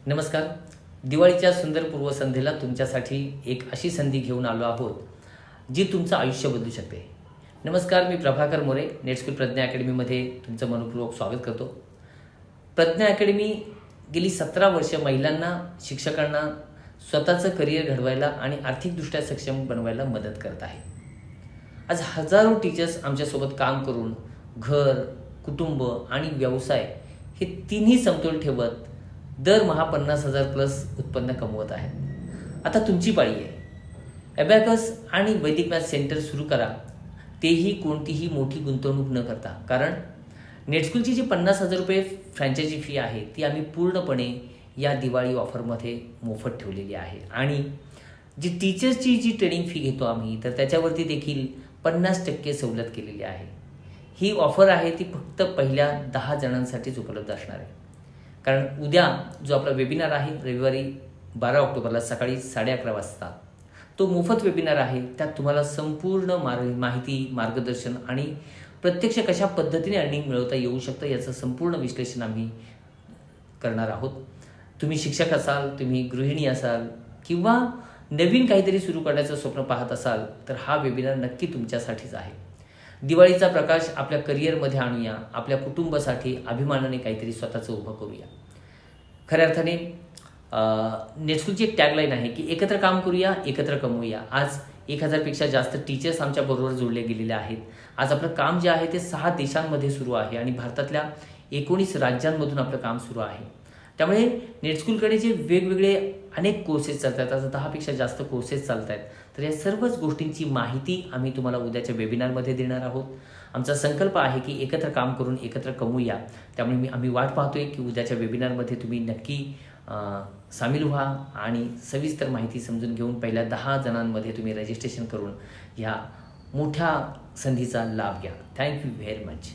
नमस्कार. दिवाळीच्या सुंदर पूर्वसंध्येला तुमच्यासाठी एक अशी संधी घेऊन आलो आहोत जी तुमचं आयुष्य बदलू शकते. नमस्कार, मी प्रभाकर मोरे नेटस्कूल प्रज्ञा अकॅडमीमध्ये तुमचं मनपूर्वक स्वागत करतो. प्रज्ञा अकॅडमी गेली 17 वर्ष महिलांना, शिक्षकांना स्वतःचं करिअर घडवायला आणि आर्थिकदृष्ट्या सक्षम बनवायला मदत करत आहे. आज हजारो टीचर्स आमच्यासोबत काम करून घर, कुटुंब आणि व्यवसाय हे तिन्ही समतोल ठेवत दरमहा 50,000 प्लस उत्पन्न कमवत आहेत. आता तुमची पाळी आहे. ॲबॅकस आणि वैदिक मॅथ सेंटर सुरू करा, तेही कोणतीही मोठी गुंतवणूक न करता. कारण नेटस्कूलची जी 50,000 रुपये फ्रँचायझी फी आहे ती आम्ही पूर्णपणे या दिवाळी ऑफरमध्ये मोफत ठेवलेली आहे. आणि जी टीचर्सची जी ट्रेनिंग फी घेतो आम्ही, तर त्याच्यावरती देखील 50% सवलत केलेली आहे. ही ऑफर आहे ती फक्त पहिल्या 10 जणांसाठीच उपलब्ध असणार आहे. कारण उद्या जो आपला वेबिनार आहे रविवारी 12 ऑक्टोबरला सकाळी 11:30 वाजता, तो मोफत वेबिनार आहे. त्यात तुम्हाला संपूर्ण माहिती, मार्गदर्शन आणि प्रत्यक्ष कशा पद्धतीने अर्निंग मिळवता येऊ शकतं याचं संपूर्ण विश्लेषण आम्ही करणार आहोत. तुम्ही शिक्षक असाल, तुम्ही गृहिणी असाल किंवा नवीन काहीतरी सुरू करण्याचं स्वप्न पाहत असाल तर हा वेबिनार नक्की तुमच्यासाठीच आहे. दिवाळीचा प्रकाश आपल्या करिअरमध्ये आणूया, आपल्या कुटुंबासाठी अभिमानाने काहीतरी स्वतःचं उभं करूया. खऱ्या अर्थाने नेटस्कूलची एक टॅगलाईन आहे की एकत्र काम करूया, एकत्र कमवूया. आज 1000पेक्षा जास्त टीचर्स आमच्याबरोबर जोडले गेलेले आहेत. आज आपलं काम जे आहे ते 6 देशांमध्ये सुरू आहे आणि भारतातल्या 19 राज्यांमधून आपलं काम सुरू आहे. त्यामुळे नेटस्कूलकडे जे वेगवेगळे अनेक कोर्सेस चालत आहेत, आज 10पेक्षा जास्त कोर्सेस चालत आहेत. तर या सर्वच गोष्टींची माहिती आम्ही तुम्हाला उद्याच्या वेबिनारमध्ये देणार आहोत. आमचा संकल्प आहे की एकत्र काम करून एकत्र कमवूया. त्यामुळे आम्ही वाट पाहतोय की उद्याच्या वेबिनारमध्ये तुम्ही नक्की सामील व्हा आणि सविस्तर माहिती समजून घेऊन पहिल्या 10 जणांमध्ये तुम्ही रजिस्ट्रेशन करून ह्या मोठ्या संधीचा लाभ घ्या. Thank you very much.